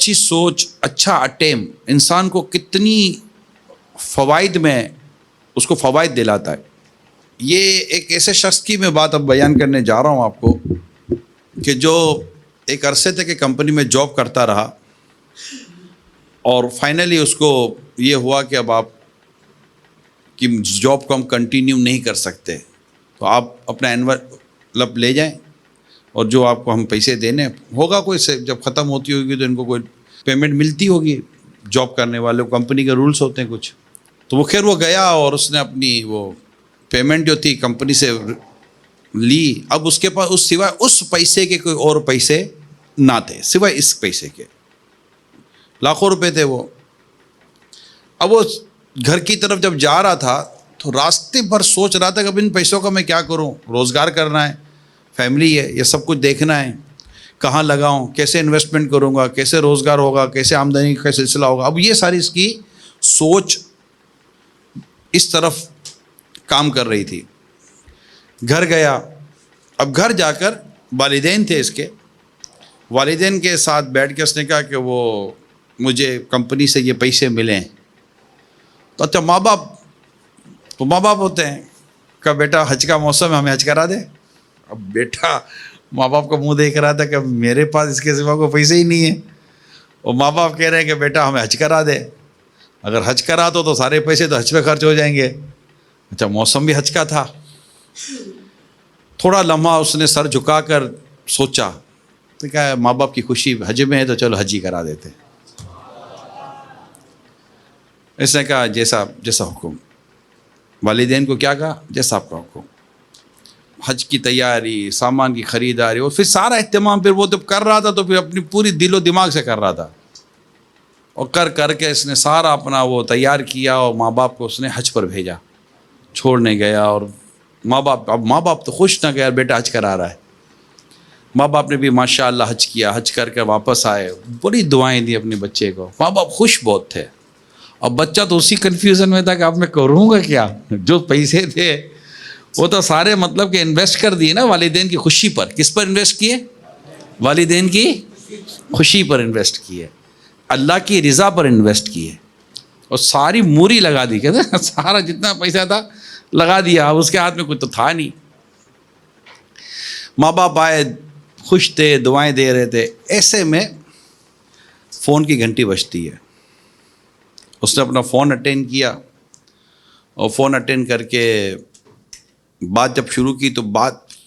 اچھی سوچ، اچھا اٹیم انسان کو کتنی فوائد میں اس کو فوائد دلاتا ہے. یہ ایک ایسے شخص کی میں بات اب بیان کرنے جا رہا ہوں آپ کو کہ جو ایک عرصے تک ایک کمپنی میں جاب کرتا رہا اور فائنلی اس کو یہ ہوا کہ اب آپ کی جاب کو ہم کنٹینیو نہیں کر سکتے، تو آپ اپنا انویلپ لے جائیں اور جو آپ کو ہم پیسے دینے ہوگا، کوئی سے جب ختم ہوتی ہوگی تو ان کو کوئی پیمنٹ ملتی ہوگی، جاب کرنے والے کمپنی کے رولز ہوتے ہیں کچھ. تو وہ خیر وہ گیا اور اس نے اپنی وہ پیمنٹ جو تھی کمپنی سے لی. اب اس کے پاس اس سوائے اس پیسے کے کوئی اور پیسے نہ تھے، سوائے اس پیسے کے لاکھوں روپے تھے وہ. اب وہ گھر کی طرف جب جا رہا تھا تو راستے پر سوچ رہا تھا کہ اب ان پیسوں کا میں کیا کروں، روزگار کرنا ہے، فیملی ہے، یہ سب کچھ دیکھنا ہے، کہاں لگاؤں، کیسے انویسٹمنٹ کروں گا، کیسے روزگار ہوگا، کیسے آمدنی کا سلسلہ ہوگا. اب یہ ساری اس کی سوچ اس طرف کام کر رہی تھی. گھر گیا. اب گھر جا کر والدین تھے اس کے، والدین کے ساتھ بیٹھ کے اس نے کہا کہ وہ مجھے کمپنی سے یہ پیسے ملیں. تو اچھا ماں باپ ہوتے ہیں کہ بیٹا حج کا موسم ہے، ہمیں حج کرا دے. اب بیٹا ماں باپ کا منہ دیکھ رہا تھا کہ میرے پاس اس کے سوا کوئی پیسے ہی نہیں ہیں، اور ماں باپ کہہ رہے ہیں کہ بیٹا ہمیں حج کرا دے. اگر حج کرا تو سارے پیسے تو حج پہ خرچ ہو جائیں گے. اچھا موسم بھی حج کا تھا. تھوڑا لمحہ اس نے سر جھکا کر سوچا تو کہا ماں باپ کی خوشی حج میں ہے تو چلو حج ہی کرا دیتے. اس نے کہا جیسا حکم. والدین کو کیا کہا؟ جیسا آپ کا حکم. حج کی تیاری، سامان کی خریداری اور پھر سارا اہتمام پھر وہ جب کر رہا تھا تو پھر اپنی پوری دل و دماغ سے کر رہا تھا، اور کر کے اس نے سارا اپنا وہ تیار کیا اور ماں باپ کو اس نے حج پر بھیجا، چھوڑنے گیا. اور ماں باپ تو خوش نہ گیا، بیٹا حج کرا رہا ہے. ماں باپ نے بھی ماشاء اللہ حج کیا، حج کر کے واپس آئے، بڑی دعائیں دی اپنے بچے کو. ماں باپ خوش بہت تھے. اب بچہ تو اسی کنفیوژن میں تھا کہ اب میں کروں گا کیا. جو پیسے تھے وہ تو سارے مطلب کہ انویسٹ کر دیے نا والدین کی خوشی پر. کس پر انویسٹ کیے؟ والدین کی خوشی پر انویسٹ کیے، اللہ کی رضا پر انویسٹ کیے، اور ساری موری لگا دی. کہتے ہیں سارا جتنا پیسہ تھا لگا دیا. اب اس کے ہاتھ میں کچھ تو تھا نہیں. ماں باپ آئے، خوش تھے، دعائیں دے رہے تھے. ایسے میں فون کی گھنٹی بجتی ہے. اس نے اپنا فون اٹینڈ کیا، اور فون اٹینڈ کر کے بات جب شروع کی تو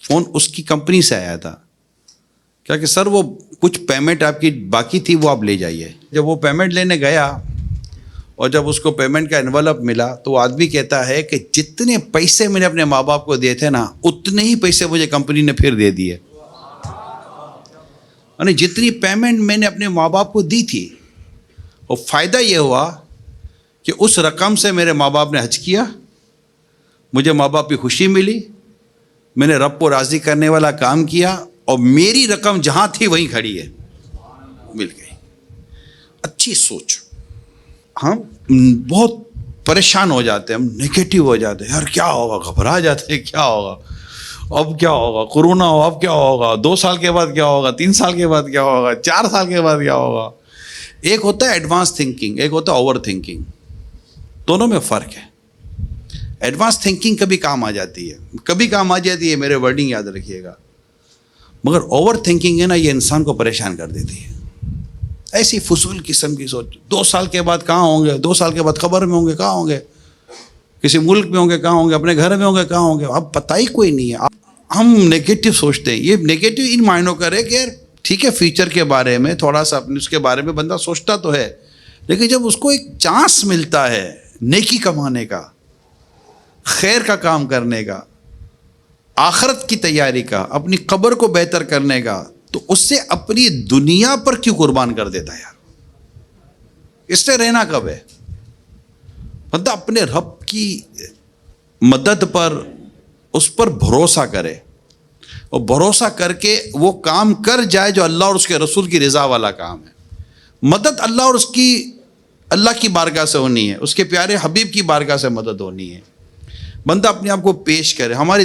فون اس کی کمپنی سے آیا تھا. کیا کہ سر وہ کچھ پیمنٹ آپ کی باقی تھی وہ آپ لے جائیے. جب وہ پیمنٹ لینے گیا اور جب اس کو پیمنٹ کا انویلپ ملا تو وہ آدمی کہتا ہے کہ جتنے پیسے میں نے اپنے ماں باپ کو دیے تھے نا، اتنے ہی پیسے مجھے کمپنی نے پھر دے دیے. یعنی جتنی پیمنٹ میں نے اپنے ماں باپ کو دی تھی، اور فائدہ یہ ہوا کہ اس رقم سے میرے ماں باپ نے حج کیا، مجھے ماں باپ کی خوشی ملی، میں نے رب کو راضی کرنے والا کام کیا، اور میری رقم جہاں تھی وہیں کھڑی ہے، مل گئی. اچھی سوچ. ہم بہت پریشان ہو جاتے ہیں، ہم نیگیٹو ہو جاتے ہیں، یار کیا ہوگا، گھبرا جاتے ہیں کیا ہوگا، اب کیا ہوگا، کورونا ہو اب کیا ہوگا، 2 سال کے بعد کیا ہوگا، 3 سال کے بعد کیا ہوگا، 4 سال کے بعد کیا ہوگا. ایک ہوتا ہے ایڈوانس تھنکنگ، ایک ہوتا ہے اوور تھنکنگ. دونوں میں فرق ہے. ایڈوانس تھنکنگ کبھی کام آ جاتی ہے، میرے ورڈنگ یاد رکھیے گا. مگر اوور تھنکنگ ہے نا، یہ انسان کو پریشان کر دیتی ہے. ایسی فضول قسم کی سوچ. 2 سال کے بعد کہاں ہوں گے، 2 سال کے بعد خبر میں ہوں گے کہاں ہوں گے، کسی ملک میں ہوں گے کہاں ہوں گے، اپنے گھر میں ہوں گے کہاں ہوں گے، اب پتہ ہی کوئی نہیں ہے. ہم نیگیٹو سوچتے ہیں. یہ نیگیٹو ان معنوں کرے کہ ٹھیک ہے فیوچر کے بارے میں تھوڑا سا اپنے اس کے بارے میں بندہ سوچتا تو ہے، لیکن جب اس کو ایک چانس ملتا ہے نیکی کمانے کا، خیر کا کام کرنے کا، آخرت کی تیاری کا، اپنی قبر کو بہتر کرنے کا، تو اس سے اپنی دنیا پر کیوں قربان کر دیتا ہے یار. اس سے رہنا کب ہے. بندہ اپنے رب کی مدد پر، اس پر بھروسہ کرے، اور بھروسہ کر کے وہ کام کر جائے جو اللہ اور اس کے رسول کی رضا والا کام ہے. مدد اللہ کی بارگاہ سے ہونی ہے، اس کے پیارے حبیب کی بارگاہ سے مدد ہونی ہے. بندہ اپنے آپ کو پیش کرے. ہماری